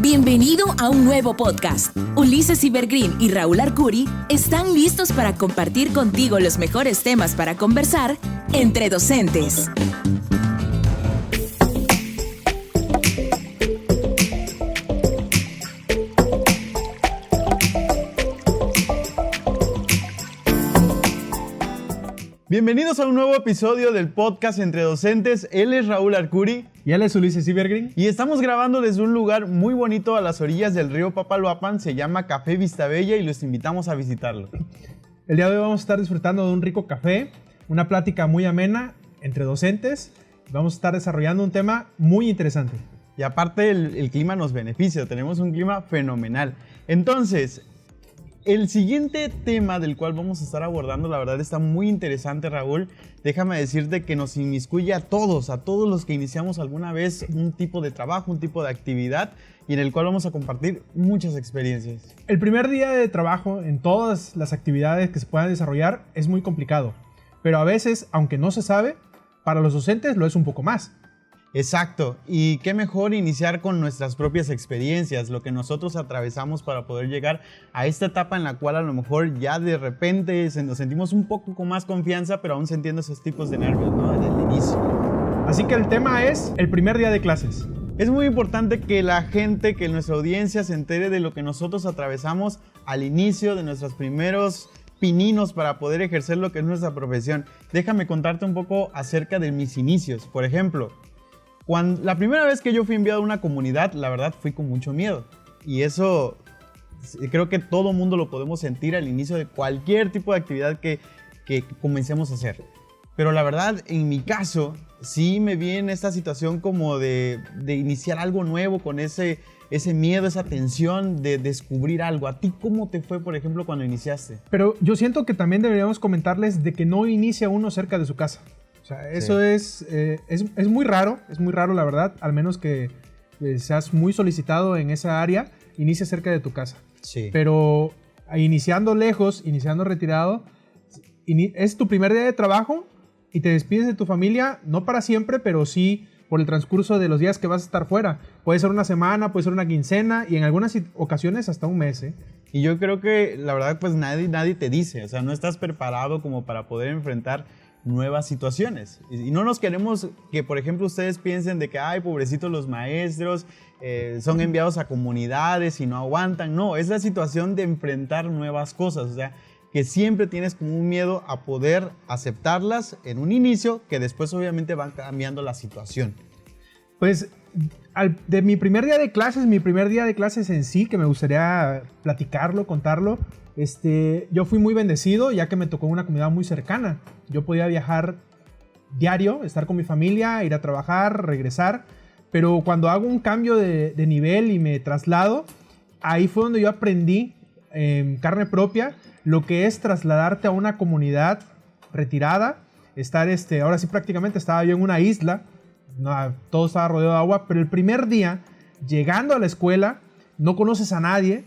Bienvenido a un nuevo podcast. Ulises Ibergreen y Raúl Arcuri están listos para compartir contigo los mejores temas para conversar entre docentes. Bienvenidos a un nuevo episodio del podcast Entre Docentes. Él es Raúl Arcuri. Y él es Ulises Ibergreen. Y estamos grabando desde un lugar muy bonito a las orillas del río Papaloapan. Se llama Café Vistabella y los invitamos a visitarlo. El día de hoy vamos a estar disfrutando de un rico café, una plática muy amena entre docentes. Vamos a estar desarrollando un tema muy interesante. Y aparte el clima nos beneficia, tenemos un clima fenomenal. Entonces, el siguiente tema del cual vamos a estar abordando, la verdad está muy interesante, Raúl. Déjame decirte que nos inmiscuye a todos los que iniciamos alguna vez un tipo de trabajo, un tipo de actividad, y en el cual vamos a compartir muchas experiencias. El primer día de trabajo en todas las actividades que se puedan desarrollar es muy complicado, pero a veces, aunque no se sabe, para los docentes lo es un poco más. Exacto, y qué mejor iniciar con nuestras propias experiencias, lo que nosotros atravesamos para poder llegar a esta etapa en la cual a lo mejor ya de repente nos sentimos un poco con más confianza, pero aún sintiendo esos tipos de nervios, ¿no? Desde el inicio. Así que el tema es el primer día de clases. Es muy importante que la gente, que nuestra audiencia se entere de lo que nosotros atravesamos al inicio de nuestros primeros pininos para poder ejercer lo que es nuestra profesión. Déjame contarte un poco acerca de mis inicios. Por ejemplo, la primera vez que yo fui enviado a una comunidad, la verdad fui con mucho miedo. Y eso creo que todo mundo lo podemos sentir al inicio de cualquier tipo de actividad que comencemos a hacer. Pero la verdad, en mi caso, sí me vi en esta situación como de iniciar algo nuevo con ese miedo, esa tensión de descubrir algo. ¿A ti cómo te fue, por ejemplo, cuando iniciaste? Pero yo siento que también deberíamos comentarles de que no inicia uno cerca de su casa. O sea, eso sí. es muy raro la verdad, al menos que seas muy solicitado en esa área, inicia cerca de tu casa. Sí. Pero iniciando lejos, iniciando retirado, es tu primer día de trabajo y te despides de tu familia, no para siempre, pero sí por el transcurso de los días que vas a estar fuera. Puede ser una semana, puede ser una quincena y en algunas ocasiones hasta un mes, ¿eh? Y yo creo que la verdad pues nadie te dice, o sea, no estás preparado como para poder enfrentar nuevas situaciones. Y no nos queremos que, por ejemplo, ustedes piensen de que, ay, pobrecitos los maestros, son enviados a comunidades y no aguantan. No, es la situación de enfrentar nuevas cosas, o sea, que siempre tienes como un miedo a poder aceptarlas en un inicio, que después obviamente van cambiando la situación. Pues de mi primer día de clases en sí, que me gustaría platicarlo, contarlo, yo fui muy bendecido ya que me tocó una comunidad muy cercana. Yo podía viajar diario, estar con mi familia, ir a trabajar, regresar, pero cuando hago un cambio de nivel y me traslado, ahí fue donde yo aprendí en carne propia lo que es trasladarte a una comunidad retirada, estar ahora sí prácticamente estaba yo en una isla, no, todo estaba rodeado de agua, pero el primer día, llegando a la escuela, no conoces a nadie,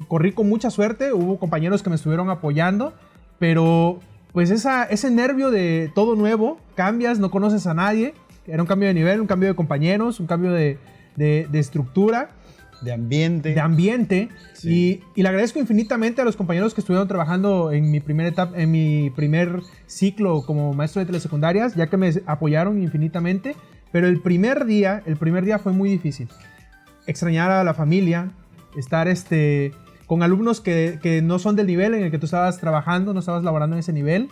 corrí con mucha suerte, hubo compañeros que me estuvieron apoyando, pero pues ese nervio de todo nuevo, cambias, no conoces a nadie, era un cambio de nivel, un cambio de compañeros, un cambio de estructura. De ambiente. Sí. Y le agradezco infinitamente a los compañeros que estuvieron trabajando en mi primera etapa, en mi primer ciclo como maestro de telesecundarias, ya que me apoyaron infinitamente, pero el primer día fue muy difícil. Extrañar a la familia, estar con alumnos que no son del nivel en el que tú estabas trabajando, no estabas laborando en ese nivel,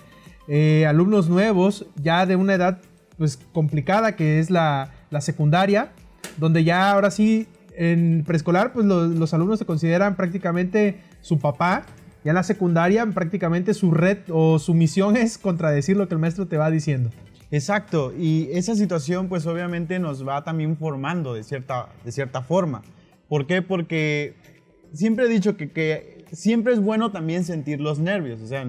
alumnos nuevos, ya de una edad pues complicada que es la secundaria, donde ya ahora sí en preescolar pues los alumnos se consideran prácticamente su papá, ya en la secundaria prácticamente su red o su misión es contradecir lo que el maestro te va diciendo. Exacto, y esa situación pues obviamente nos va también formando de cierta forma. ¿Por qué? Porque siempre he dicho que siempre es bueno también sentir los nervios, o sea,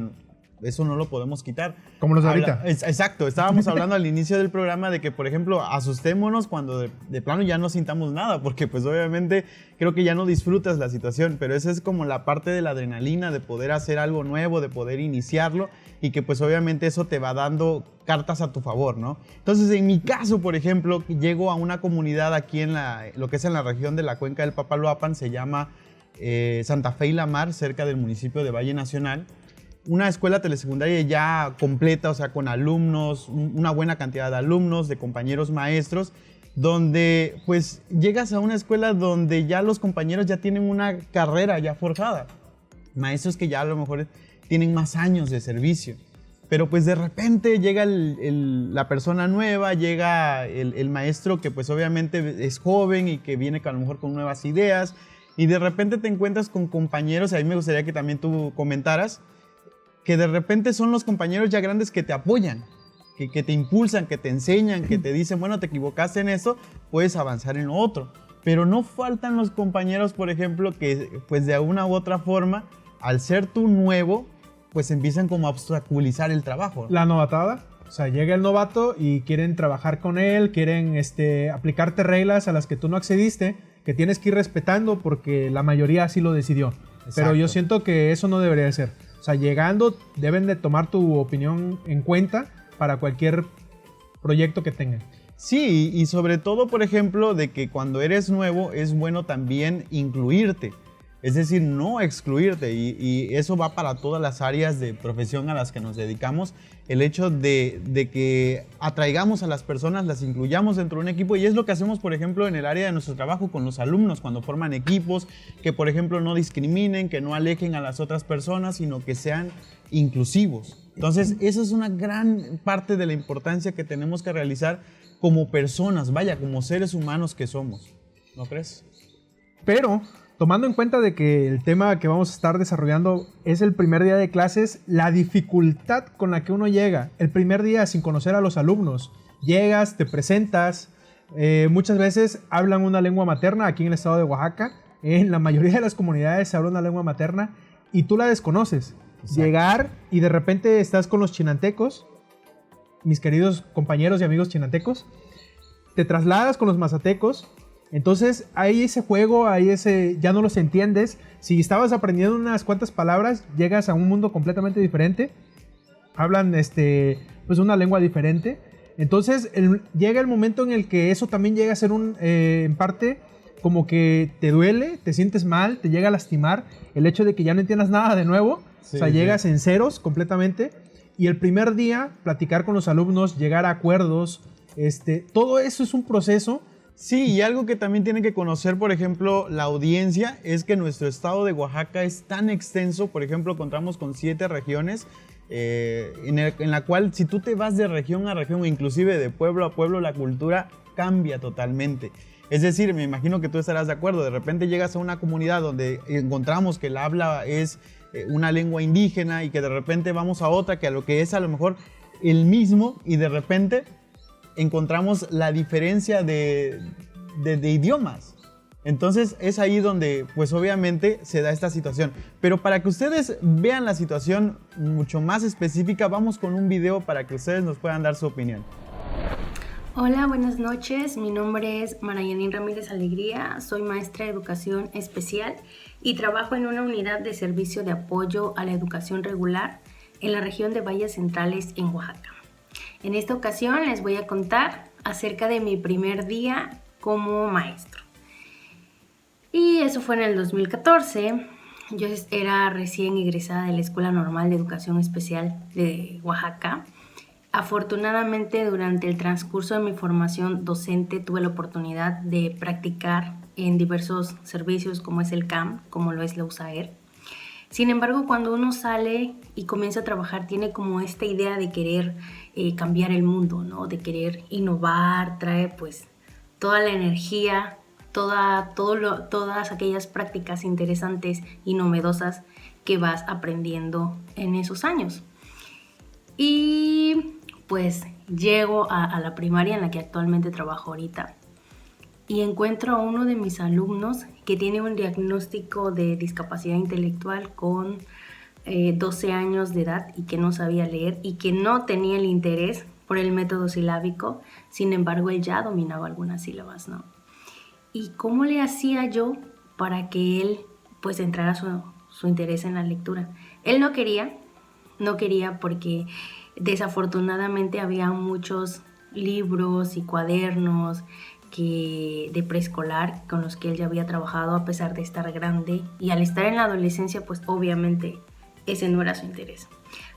eso no lo podemos quitar. Como los de ahorita. Exacto, estábamos hablando al inicio del programa de que, por ejemplo, asustémonos cuando de plano ya no sintamos nada, porque pues obviamente creo que ya no disfrutas la situación, pero esa es como la parte de la adrenalina, de poder hacer algo nuevo, de poder iniciarlo, y que pues obviamente eso te va dando cartas a tu favor, ¿no? Entonces, en mi caso, por ejemplo, llego a una comunidad aquí en lo que es en la región de la cuenca del Papaloapan, se llama Santa Fe y la Mar, cerca del municipio de Valle Nacional. Una escuela telesecundaria ya completa, o sea, con alumnos, una buena cantidad de alumnos, de compañeros maestros, donde pues llegas a una escuela donde ya los compañeros ya tienen una carrera ya forjada. Maestros que ya a lo mejor tienen más años de servicio. Pero pues de repente llega la persona nueva, llega el maestro que pues obviamente es joven y que viene a lo mejor con nuevas ideas, y de repente te encuentras con compañeros, y ahí me gustaría que también tú comentaras, que de repente son los compañeros ya grandes que te apoyan, que te impulsan, que te enseñan, que te dicen, bueno, te equivocaste en eso, puedes avanzar en lo otro. Pero no faltan los compañeros, por ejemplo, que pues de una u otra forma, al ser tú nuevo, pues empiezan como a obstaculizar el trabajo. La novatada, o sea, llega el novato y quieren trabajar con él, quieren aplicarte reglas a las que tú no accediste, que tienes que ir respetando porque la mayoría así lo decidió. Exacto. Pero yo siento que eso no debería de ser. O sea, llegando deben de tomar tu opinión en cuenta para cualquier proyecto que tengan. Sí, y sobre todo, por ejemplo, de que cuando eres nuevo es bueno también incluirte. Es decir, no excluirte, y eso va para todas las áreas de profesión a las que nos dedicamos. El hecho de que atraigamos a las personas, las incluyamos dentro de un equipo, y es lo que hacemos, por ejemplo, en el área de nuestro trabajo con los alumnos, cuando forman equipos, que por ejemplo no discriminen, que no alejen a las otras personas, sino que sean inclusivos. Entonces, esa es una gran parte de la importancia que tenemos que realizar como personas, vaya, como seres humanos que somos. ¿No crees? Pero tomando en cuenta de que el tema que vamos a estar desarrollando es el primer día de clases, la dificultad con la que uno llega, el primer día sin conocer a los alumnos, llegas, te presentas, muchas veces hablan una lengua materna, aquí en el estado de Oaxaca, en la mayoría de las comunidades se habla una lengua materna y tú la desconoces. Exacto. Llegar y de repente estás con los chinantecos, mis queridos compañeros y amigos chinantecos, te trasladas con los mazatecos. Entonces hay ese juego, ya no los entiendes. Si estabas aprendiendo unas cuantas palabras, llegas a un mundo completamente diferente. Hablan pues una lengua diferente. Entonces llega el momento en el que eso también llega a ser en parte como que te duele, te sientes mal, te llega a lastimar el hecho de que ya no entiendas nada de nuevo. Sí, o sea, llegas en ceros completamente. Y el primer día, platicar con los alumnos, llegar a acuerdos, todo eso es un proceso. Sí, y algo que también tiene que conocer, por ejemplo, la audiencia, es que nuestro estado de Oaxaca es tan extenso. Por ejemplo, contamos con 7 regiones, en la cual si tú te vas de región a región, inclusive de pueblo a pueblo, la cultura cambia totalmente. Es decir, me imagino que tú estarás de acuerdo, de repente llegas a una comunidad donde encontramos que el habla es una lengua indígena, y que de repente vamos a otra que a lo que es a lo mejor el mismo, y de repente encontramos la diferencia de idiomas. Entonces es ahí donde pues obviamente se da esta situación. Pero para que ustedes vean la situación mucho más específica, vamos con un video para que ustedes nos puedan dar su opinión. Hola, buenas noches. Mi nombre es Marayanín Ramírez Alegría. Soy maestra de educación especial y trabajo en una unidad de servicio de apoyo a la educación regular en la región de Valles Centrales en Oaxaca. En esta ocasión les voy a contar acerca de mi primer día como maestro. Y eso fue en el 2014. Yo era recién egresada de la Escuela Normal de Educación Especial de Oaxaca. Afortunadamente, durante el transcurso de mi formación docente tuve la oportunidad de practicar en diversos servicios como es el CAM, como lo es la USAER. Sin embargo, cuando uno sale y comienza a trabajar, tiene como esta idea de querer cambiar el mundo, ¿no? De querer innovar, traer pues toda la energía, todas aquellas prácticas interesantes y novedosas que vas aprendiendo en esos años. Y pues llego a la primaria en la que actualmente trabajo ahorita y encuentro a uno de mis alumnos que tiene un diagnóstico de discapacidad intelectual con 12 años de edad y que no sabía leer y que no tenía el interés por el método silábico. Sin embargo, él ya dominaba algunas sílabas, ¿no? ¿Y cómo le hacía yo para que él pues entrara su interés en la lectura? Él no quería porque desafortunadamente había muchos libros y cuadernos de preescolar con los que él ya había trabajado a pesar de estar grande, y al estar en la adolescencia pues obviamente ese no era su interés.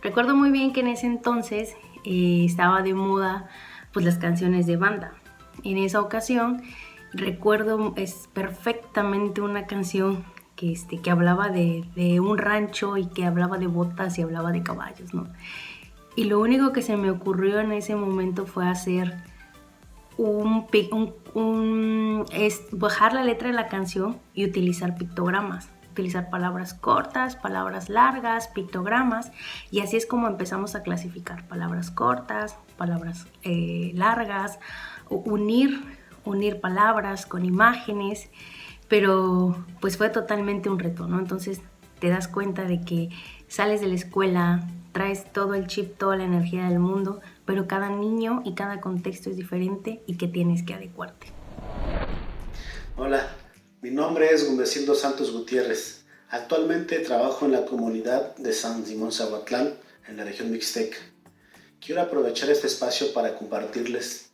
Recuerdo muy bien que en ese entonces estaba de moda pues las canciones de banda. En esa ocasión recuerdo perfectamente una canción que hablaba de un rancho y que hablaba de botas y hablaba de caballos, ¿no? Y lo único que se me ocurrió en ese momento fue hacer bajar la letra de la canción y utilizar pictogramas, utilizar palabras cortas, palabras largas, pictogramas, y así es como empezamos a clasificar palabras cortas, palabras largas, unir palabras con imágenes, pero pues fue totalmente un reto, ¿no? Entonces te das cuenta de que sales de la escuela, traes todo el chip, toda la energía del mundo, pero cada niño y cada contexto es diferente y que tienes que adecuarte. Hola, mi nombre es Gumecindo Santos Gutiérrez. Actualmente trabajo en la comunidad de San Simón Zahuatlán, en la región Mixteca. Quiero aprovechar este espacio para compartirles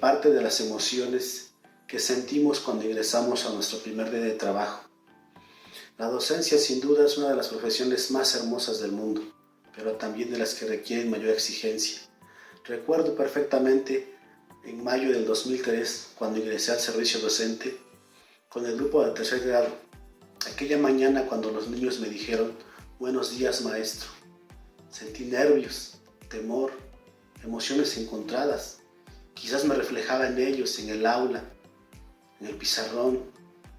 parte de las emociones que sentimos cuando ingresamos a nuestro primer día de trabajo. La docencia sin duda es una de las profesiones más hermosas del mundo, pero también de las que requieren mayor exigencia. Recuerdo perfectamente en mayo del 2003, cuando ingresé al servicio docente con el grupo de tercer grado. Aquella mañana cuando los niños me dijeron "Buenos días, maestro", sentí nervios, temor, emociones encontradas. Quizás me reflejaba en ellos, en el aula, en el pizarrón,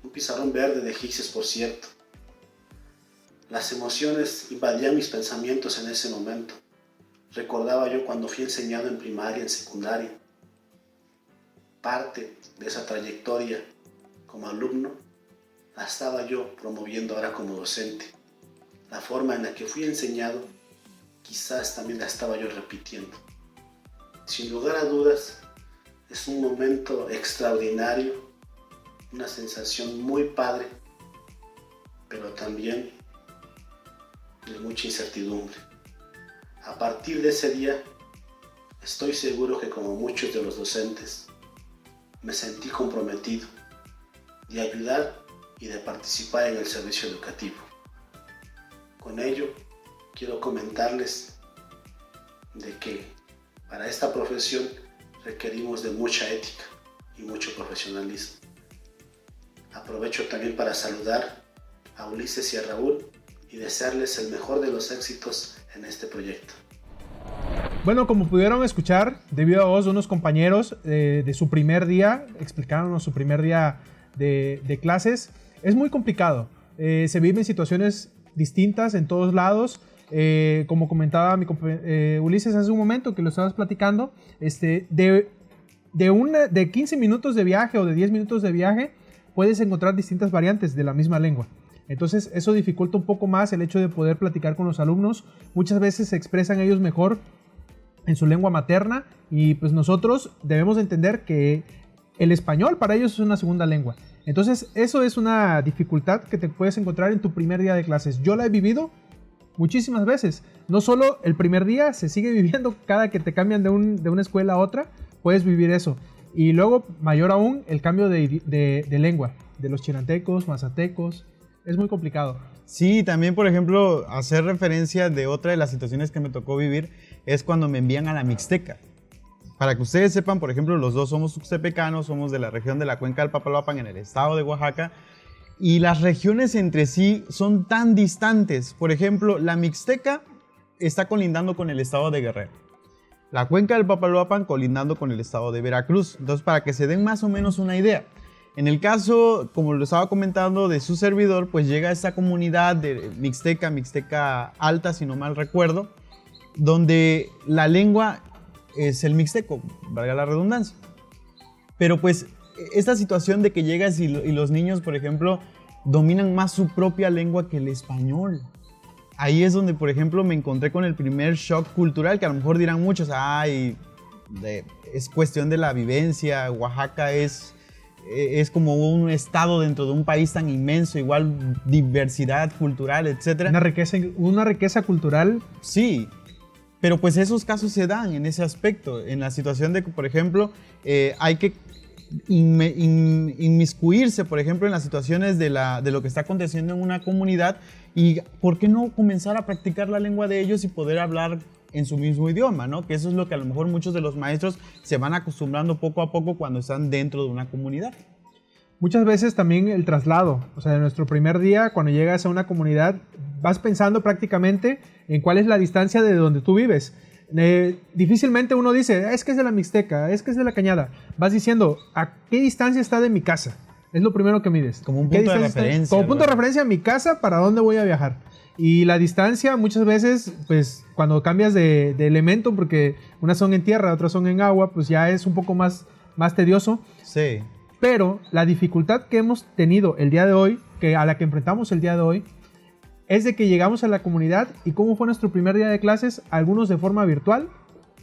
un pizarrón verde de Gises, por cierto. Las emociones invadían mis pensamientos en ese momento. Recordaba yo cuando fui enseñado en primaria, en secundaria. Parte de esa trayectoria como alumno la estaba yo promoviendo ahora como docente. La forma en la que fui enseñado quizás también la estaba yo repitiendo. Sin lugar a dudas, es un momento extraordinario, una sensación muy padre, pero también de mucha incertidumbre. A partir de ese día, estoy seguro que como muchos de los docentes, me sentí comprometido de ayudar y de participar en el servicio educativo. Con ello, quiero comentarles de que para esta profesión requerimos de mucha ética y mucho profesionalismo. Aprovecho también para saludar a Ulises y a Raúl y desearles el mejor de los éxitos en este proyecto. Bueno, como pudieron escuchar, debido a voz de unos compañeros de su primer día, explicándonos su primer día de clases, es muy complicado. Se viven situaciones distintas en todos lados. Como comentaba Ulises hace un momento que lo estabas platicando, de 15 minutos de viaje o de 10 minutos de viaje, puedes encontrar distintas variantes de la misma lengua. Entonces eso dificulta un poco más el hecho de poder platicar con los alumnos. Muchas veces se expresan ellos mejor en su lengua materna y pues nosotros debemos entender que el español para ellos es una segunda lengua. Entonces eso es una dificultad que te puedes encontrar en tu primer día de clases. Yo la he vivido muchísimas veces. No solo el primer día, se sigue viviendo cada que te cambian de una escuela a otra, puedes vivir eso. Y luego, mayor aún, el cambio de lengua, de los chinantecos, mazatecos. Es muy complicado. Sí, también, por ejemplo, hacer referencia de otra de las situaciones que me tocó vivir es cuando me envían a la Mixteca. Para que ustedes sepan, por ejemplo, los dos somos tuxtepecanos, somos de la región de la Cuenca del Papaloapan en el estado de Oaxaca, y las regiones entre sí son tan distantes. Por ejemplo, la Mixteca está colindando con el estado de Guerrero. La Cuenca del Papaloapan colindando con el estado de Veracruz. Entonces, para que se den más o menos una idea. En el caso, como lo estaba comentando, de su servidor, pues llega a esta comunidad de Mixteca Alta, si no mal recuerdo, donde la lengua es el mixteco, valga la redundancia. Pero pues esta situación de que llegas y los niños, por ejemplo, dominan más su propia lengua que el español. ahí es donde, por ejemplo, me encontré con el primer shock cultural, que a lo mejor dirán muchos, es cuestión de la vivencia, Oaxaca es como un estado dentro de un país tan inmenso, igual diversidad cultural, etc. Una riqueza cultural. Sí, pero pues esos casos se dan en ese aspecto, en la situación de que, por ejemplo, hay que inmiscuirse, por ejemplo, en las situaciones de lo que está aconteciendo en una comunidad, y ¿por qué no comenzar a practicar la lengua de ellos y poder hablar en su mismo idioma, ¿no? Que eso es lo que a lo mejor muchos de los maestros se van acostumbrando poco a poco cuando están dentro de una comunidad. Muchas veces también el traslado, o sea, en nuestro primer día, cuando llegas a una comunidad, vas pensando prácticamente en cuál es la distancia de donde tú vives. Difícilmente uno dice, es que es de la Mixteca, es que es de la Cañada. Vas diciendo, ¿a qué distancia está de mi casa? Es lo primero que mides. Como un punto de referencia. Como punto de referencia a mi casa, ¿para dónde voy a viajar? Y la distancia muchas veces, pues cuando cambias de elemento, porque unas son en tierra, otras son en agua, pues ya es un poco más tedioso. Sí. Pero la dificultad que hemos tenido el día de hoy, a la que enfrentamos el día de hoy, es de que llegamos a la comunidad y cómo fue nuestro primer día de clases, algunos de forma virtual,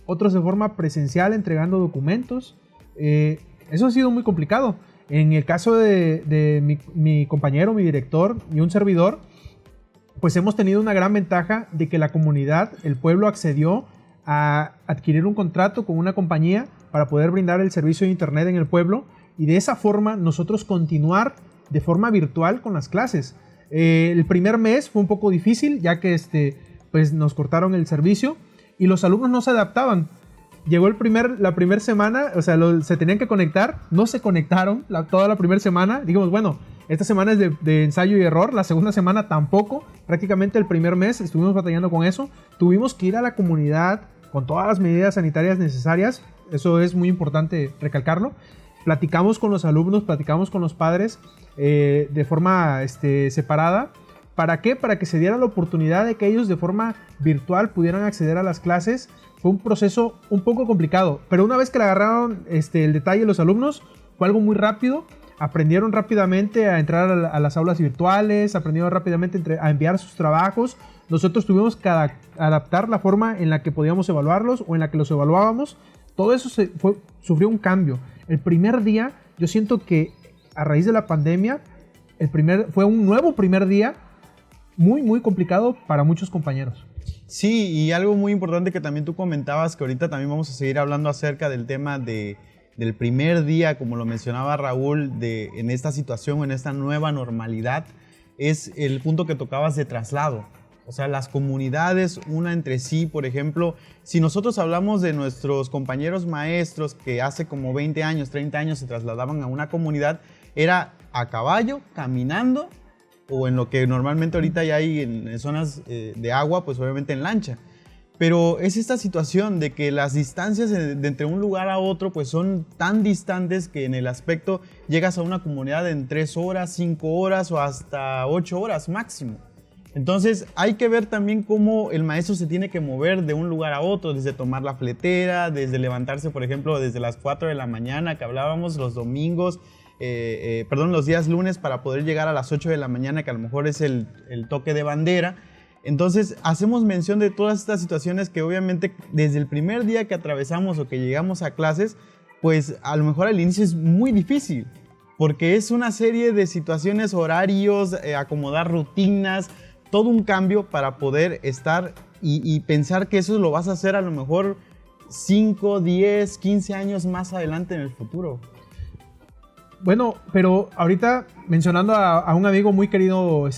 otros de forma presencial entregando documentos. Eso ha sido muy complicado. En el caso de mi compañero, mi director y un servidor, pues hemos tenido una gran ventaja de que la comunidad, el pueblo accedió a adquirir un contrato con una compañía para poder brindar el servicio de internet en el pueblo, y de esa forma nosotros continuar de forma virtual con las clases. El primer mes fue un poco difícil, ya que pues nos cortaron el servicio y los alumnos no se adaptaban. Llegó la primera semana, o sea, se tenían que conectar, no se conectaron toda la primera semana. Dijimos, bueno, esta semana es de ensayo y error, la segunda semana tampoco. Prácticamente el primer mes estuvimos batallando con eso. Tuvimos que ir a la comunidad con todas las medidas sanitarias necesarias. Eso es muy importante recalcarlo. Platicamos con los alumnos, platicamos con los padres de forma separada. ¿Para qué? Para que se diera la oportunidad de que ellos de forma virtual pudieran acceder a las clases. Fue un proceso un poco complicado, pero una vez que le agarraron el detalle los alumnos, fue algo muy rápido. Aprendieron rápidamente a entrar a las aulas virtuales, aprendieron rápidamente a enviar sus trabajos. Nosotros tuvimos que adaptar la forma en la que podíamos evaluarlos o en la que los evaluábamos. Todo eso sufrió un cambio. El primer día, yo siento que a raíz de la pandemia, fue un nuevo primer día muy, muy complicado para muchos compañeros. Sí, y algo muy importante que también tú comentabas, que ahorita también vamos a seguir hablando acerca del tema del primer día, como lo mencionaba Raúl, en esta situación, en esta nueva normalidad, es el punto que tocabas de traslado. O sea, las comunidades, una entre sí, por ejemplo, si nosotros hablamos de nuestros compañeros maestros que hace como 20 años, 30 años se trasladaban a una comunidad, era a caballo, caminando, o en lo que normalmente ahorita ya hay en zonas de agua, pues obviamente en lancha. Pero es esta situación de que las distancias de entre un lugar a otro pues son tan distantes que en el aspecto llegas a una comunidad en 3 horas, 5 horas o hasta 8 horas máximo. Entonces hay que ver también cómo el maestro se tiene que mover de un lugar a otro, desde tomar la fletera, desde levantarse, por ejemplo, desde las 4 de la mañana que hablábamos los domingos, los días lunes para poder llegar a las 8 de la mañana, que a lo mejor es el toque de bandera. Entonces hacemos mención de todas estas situaciones que obviamente desde el primer día que atravesamos o que llegamos a clases, pues a lo mejor al inicio es muy difícil, porque es una serie de situaciones, horarios, acomodar rutinas, todo un cambio para poder estar y pensar que eso lo vas a hacer a lo mejor 5, 10, 15 años más adelante en el futuro. Bueno, pero ahorita mencionando a un amigo muy querido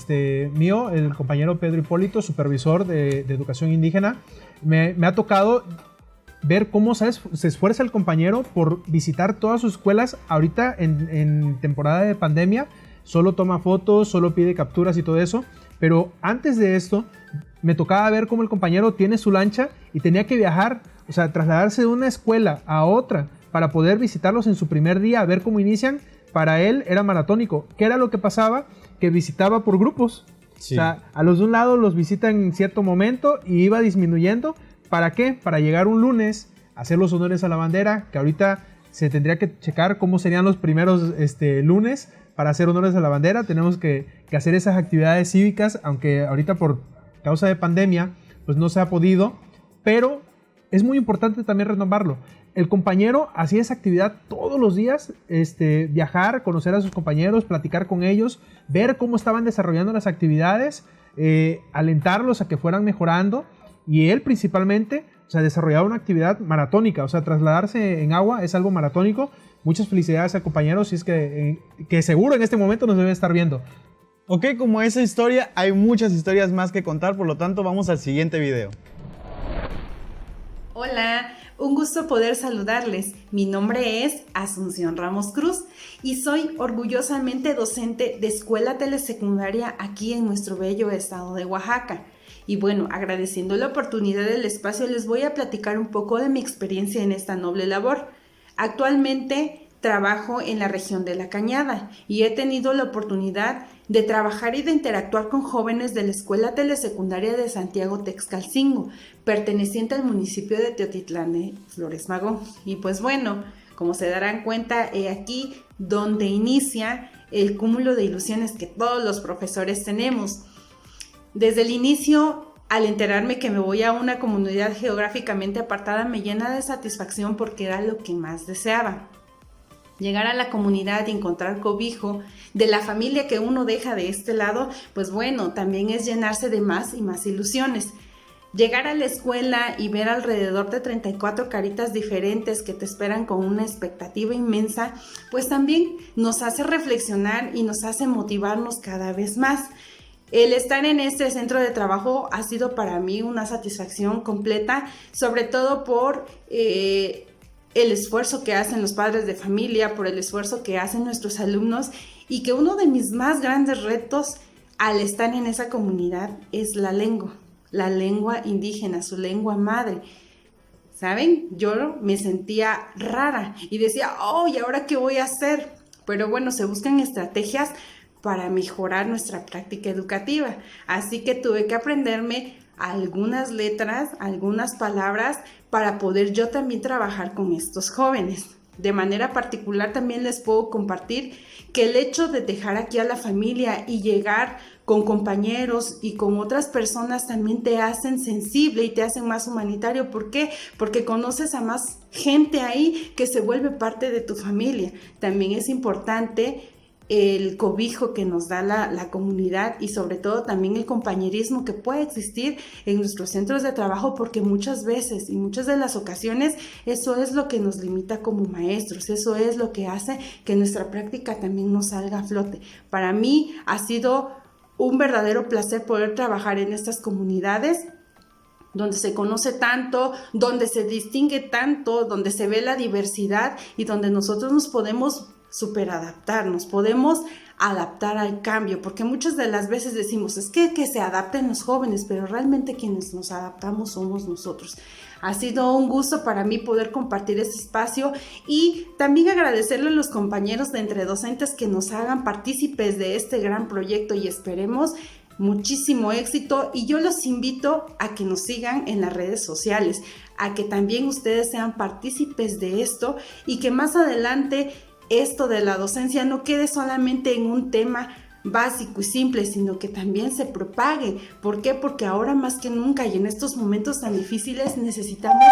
mío, el compañero Pedro Hipólito, supervisor de educación indígena, me ha tocado ver cómo se esfuerza el compañero por visitar todas sus escuelas ahorita en temporada de pandemia. Solo toma fotos, solo pide capturas y todo eso. Pero antes de esto, me tocaba ver cómo el compañero tiene su lancha y tenía que viajar, o sea, trasladarse de una escuela a otra para poder visitarlos en su primer día, a ver cómo inician. Para él era maratónico. ¿Qué era lo que pasaba? Que visitaba por grupos. Sí. O sea, a los de un lado los visita en cierto momento y iba disminuyendo. ¿Para qué? Para llegar un lunes, hacer los honores a la bandera, que ahorita se tendría que checar cómo serían los primeros lunes para hacer honores a la bandera. Tenemos que hacer esas actividades cívicas, aunque ahorita por causa de pandemia, pues no se ha podido, pero es muy importante también renovarlo. El compañero hacía esa actividad todos los días, viajar, conocer a sus compañeros, platicar con ellos, ver cómo estaban desarrollando las actividades, alentarlos a que fueran mejorando, y él principalmente, o sea, desarrollaba una actividad maratónica, o sea, trasladarse en agua es algo maratónico. Muchas felicidades al compañero, si es que seguro en este momento nos debe estar viendo. Ok, como esa historia, hay muchas historias más que contar, por lo tanto vamos al siguiente video. Hola, un gusto poder saludarles. Mi nombre es Asunción Ramos Cruz y soy orgullosamente docente de escuela telesecundaria aquí en nuestro bello estado de Oaxaca. Y bueno, agradeciendo la oportunidad del espacio, les voy a platicar un poco de mi experiencia en esta noble labor. Actualmente trabajo en la región de La Cañada y he tenido la oportunidad de trabajar y de interactuar con jóvenes de la Escuela Telesecundaria de Santiago Texcalcingo, perteneciente al municipio de Teotitlán de Flores Magón. Y pues bueno, como se darán cuenta, he aquí donde inicia el cúmulo de ilusiones que todos los profesores tenemos. Desde el inicio, al enterarme que me voy a una comunidad geográficamente apartada, me llena de satisfacción porque era lo que más deseaba. Llegar a la comunidad y encontrar cobijo de la familia que uno deja de este lado, pues bueno, también es llenarse de más y más ilusiones. Llegar a la escuela y ver alrededor de 34 caritas diferentes que te esperan con una expectativa inmensa, pues también nos hace reflexionar y nos hace motivarnos cada vez más. El estar en este centro de trabajo ha sido para mí una satisfacción completa, sobre todo por el esfuerzo que hacen los padres de familia, por el esfuerzo que hacen nuestros alumnos, y que uno de mis más grandes retos al estar en esa comunidad es la lengua indígena, su lengua madre. ¿Saben? Yo me sentía rara y decía, ¿y ahora qué voy a hacer? Pero bueno, se buscan estrategias para mejorar nuestra práctica educativa. Así que tuve que aprenderme algunas letras, algunas palabras para poder yo también trabajar con estos jóvenes. De manera particular también les puedo compartir que el hecho de dejar aquí a la familia y llegar con compañeros y con otras personas también te hacen sensible y te hacen más humanitario. ¿Por qué? Porque conoces a más gente ahí que se vuelve parte de tu familia. También es importante el cobijo que nos da la comunidad y sobre todo también el compañerismo que puede existir en nuestros centros de trabajo, porque muchas veces y muchas de las ocasiones eso es lo que nos limita como maestros, eso es lo que hace que nuestra práctica también nos salga a flote. Para mí ha sido un verdadero placer poder trabajar en estas comunidades donde se conoce tanto, donde se distingue tanto, donde se ve la diversidad y donde nosotros nos podemos superadaptarnos, podemos adaptar al cambio, porque muchas de las veces decimos, es que se adapten los jóvenes, pero realmente quienes nos adaptamos somos nosotros. Ha sido un gusto para mí poder compartir este espacio y también agradecerle a los compañeros de Entre Docentes que nos hagan partícipes de este gran proyecto y esperemos muchísimo éxito, y yo los invito a que nos sigan en las redes sociales, a que también ustedes sean partícipes de esto y que más adelante esto de la docencia no quede solamente en un tema básico y simple, sino que también se propague. ¿Por qué? Porque ahora más que nunca y en estos momentos tan difíciles necesitamos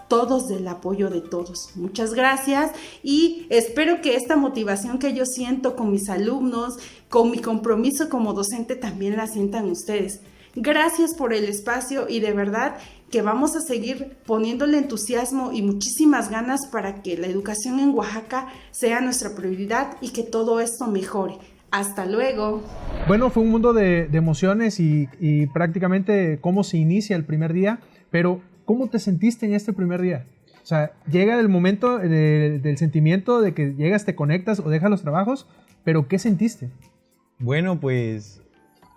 todos del apoyo de todos. Muchas gracias y espero que esta motivación que yo siento con mis alumnos, con mi compromiso como docente, también la sientan ustedes. Gracias por el espacio y de verdad que vamos a seguir poniéndole entusiasmo y muchísimas ganas para que la educación en Oaxaca sea nuestra prioridad y que todo esto mejore. Hasta luego. Bueno, fue un mundo de emociones y prácticamente cómo se inicia el primer día, pero ¿cómo te sentiste en este primer día? O sea, llega el momento del sentimiento de que llegas, te conectas o dejas los trabajos, pero ¿qué sentiste? Bueno, pues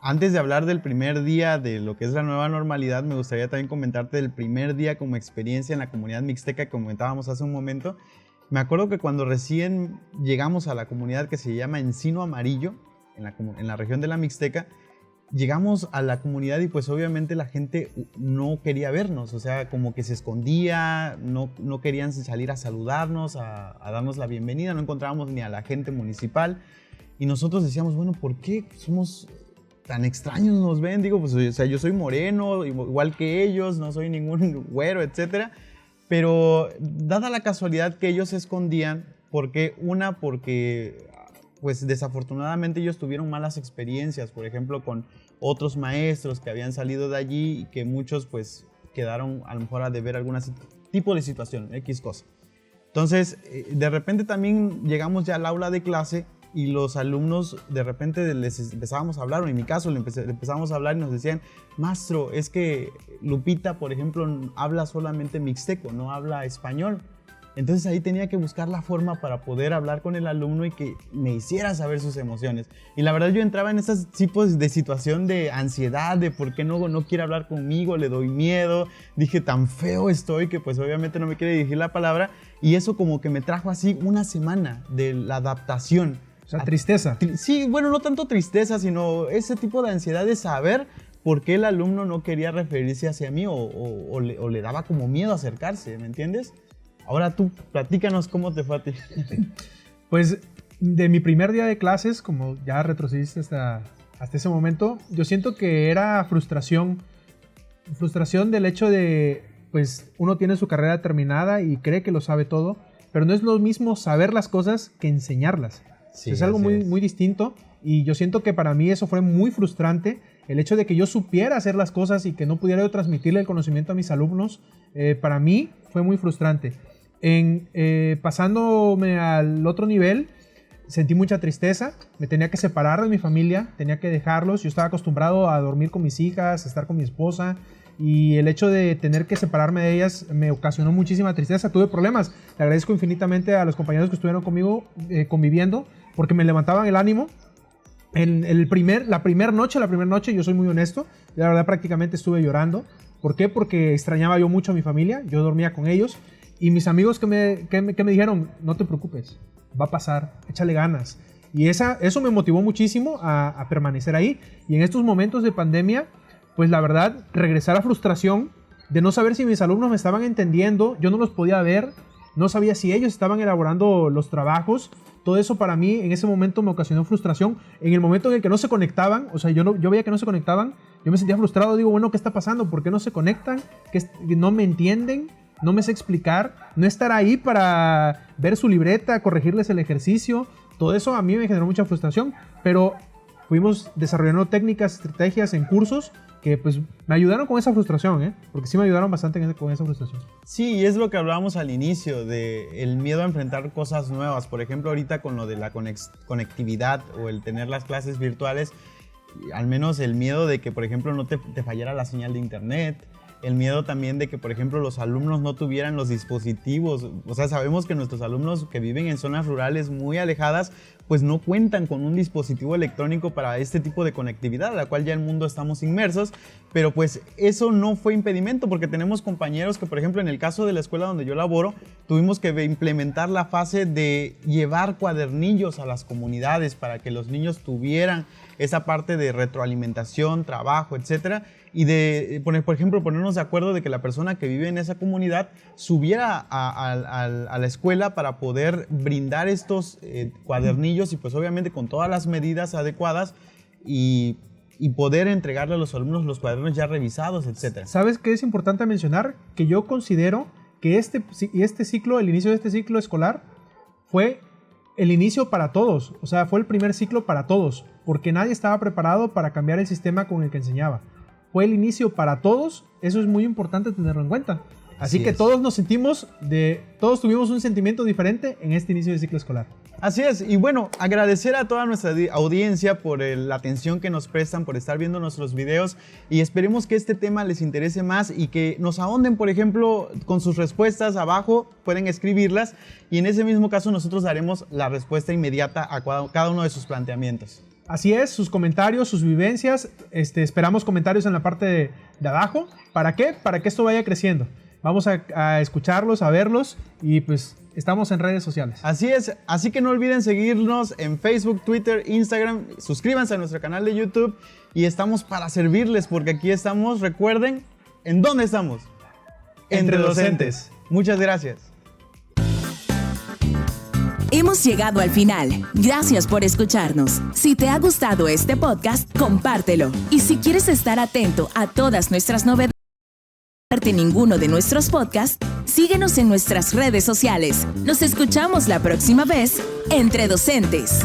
antes de hablar del primer día de lo que es la nueva normalidad, me gustaría también comentarte del primer día como experiencia en la comunidad mixteca que comentábamos hace un momento. Me acuerdo que cuando recién llegamos a la comunidad que se llama Encino Amarillo, en la región de la Mixteca, llegamos a la comunidad y pues obviamente la gente no quería vernos, o sea, como que se escondía, no querían salir a saludarnos, a darnos la bienvenida, no encontrábamos ni a la gente municipal y nosotros decíamos, bueno, ¿por qué somos tan extraños nos ven, digo, pues, o sea, yo soy moreno, igual que ellos, no soy ningún güero, etcétera. Pero dada la casualidad que ellos se escondían, porque pues desafortunadamente ellos tuvieron malas experiencias, por ejemplo, con otros maestros que habían salido de allí y que muchos pues quedaron a lo mejor a deber algún tipo de situación, X cosa. Entonces, de repente también llegamos ya al aula de clase y los alumnos de repente les empezábamos a hablar, o en mi caso le empezábamos a hablar y nos decían, maestro, es que Lupita, por ejemplo, habla solamente mixteco, no habla español. Entonces ahí tenía que buscar la forma para poder hablar con el alumno y que me hiciera saber sus emociones. Y la verdad yo entraba en esos tipos de situación de ansiedad, de por qué no quiere hablar conmigo, le doy miedo. Dije, tan feo estoy que pues obviamente no me quiere dirigir la palabra. Y eso como que me trajo así una semana de la adaptación. O sea, tristeza. Sí, bueno, no tanto tristeza, sino ese tipo de ansiedad de saber por qué el alumno no quería referirse hacia mí o le daba como miedo acercarse, ¿me entiendes? Ahora tú, platícanos cómo te fue a ti. Pues de mi primer día de clases, como ya retrocediste hasta ese momento, yo siento que era frustración. Frustración del hecho de, pues uno tiene su carrera terminada y cree que lo sabe todo, pero no es lo mismo saber las cosas que enseñarlas. Sí, es algo muy distinto y yo siento que para mí eso fue muy frustrante. El hecho de que yo supiera hacer las cosas y que no pudiera yo transmitirle el conocimiento a mis alumnos, para mí fue muy frustrante. Pasándome al otro nivel, sentí mucha tristeza, me tenía que separar de mi familia, tenía que dejarlos. Yo estaba acostumbrado a dormir con mis hijas, a estar con mi esposa, y el hecho de tener que separarme de ellas me ocasionó muchísima tristeza. Tuve problemas. Le agradezco infinitamente a los compañeros que estuvieron conmigo conviviendo, porque me levantaban el ánimo. La primera noche, yo soy muy honesto, la verdad prácticamente estuve llorando. ¿Por qué? Porque extrañaba yo mucho a mi familia, yo dormía con ellos, y mis amigos que me dijeron, no te preocupes, va a pasar, échale ganas. Y eso me motivó muchísimo a permanecer ahí. Y en estos momentos de pandemia, pues la verdad, regresar a frustración de no saber si mis alumnos me estaban entendiendo, yo no los podía ver, no sabía si ellos estaban elaborando los trabajos. Todo eso para mí en ese momento me ocasionó frustración. En el momento en el que no se conectaban, o sea, yo veía que no se conectaban, yo me sentía frustrado. Digo, bueno, ¿qué está pasando? ¿Por qué no se conectan? ¿No me entienden? ¿No me sé explicar? ¿No estar ahí para ver su libreta, corregirles el ejercicio? Todo eso a mí me generó mucha frustración, pero fuimos desarrollando técnicas, estrategias en cursos que pues me ayudaron con esa frustración, porque sí me ayudaron bastante con esa frustración. Sí, y es lo que hablábamos al inicio, de el miedo a enfrentar cosas nuevas. Por ejemplo, ahorita con lo de la conectividad o el tener las clases virtuales, al menos el miedo de que, por ejemplo, no te fallara la señal de internet, el miedo también de que, por ejemplo, los alumnos no tuvieran los dispositivos. O sea, sabemos que nuestros alumnos que viven en zonas rurales muy alejadas, pues no cuentan con un dispositivo electrónico para este tipo de conectividad, a la cual ya el mundo estamos inmersos, pero pues eso no fue impedimento, porque tenemos compañeros que, por ejemplo, en el caso de la escuela donde yo laboro, tuvimos que implementar la fase de llevar cuadernillos a las comunidades para que los niños tuvieran esa parte de retroalimentación, trabajo, etcétera, y de, por ejemplo, ponernos de acuerdo de que la persona que vive en esa comunidad subiera a la escuela para poder brindar estos cuadernillos y pues obviamente con todas las medidas adecuadas y poder entregarle a los alumnos los cuadernos ya revisados, etcétera. ¿Sabes qué es importante mencionar? Que yo considero que el inicio de este ciclo escolar fue el inicio para todos, o sea, fue el primer ciclo para todos, porque nadie estaba preparado para cambiar el sistema con el que enseñaba. Fue el inicio para todos, eso es muy importante tenerlo en cuenta. Así que todos todos tuvimos un sentimiento diferente en este inicio de ciclo escolar. Así es, y bueno, agradecer a toda nuestra audiencia por la atención que nos prestan, por estar viendo nuestros videos, y esperemos que este tema les interese más y que nos ahonden, por ejemplo, con sus respuestas abajo, pueden escribirlas, y en ese mismo caso nosotros daremos la respuesta inmediata a cada uno de sus planteamientos. Así es, sus comentarios, sus vivencias, esperamos comentarios en la parte de abajo. ¿Para qué? Para que esto vaya creciendo. Vamos a escucharlos, a verlos, y pues estamos en redes sociales. Así es, así que no olviden seguirnos en Facebook, Twitter, Instagram, suscríbanse a nuestro canal de YouTube y estamos para servirles porque aquí estamos, recuerden, ¿en dónde estamos? Entre docentes. Muchas gracias. Hemos llegado al final. Gracias por escucharnos. Si te ha gustado este podcast, compártelo. Y si quieres estar atento a todas nuestras novedades, no perderte ninguno de nuestros podcasts, síguenos en nuestras redes sociales. Nos escuchamos la próxima vez, Entre Docentes.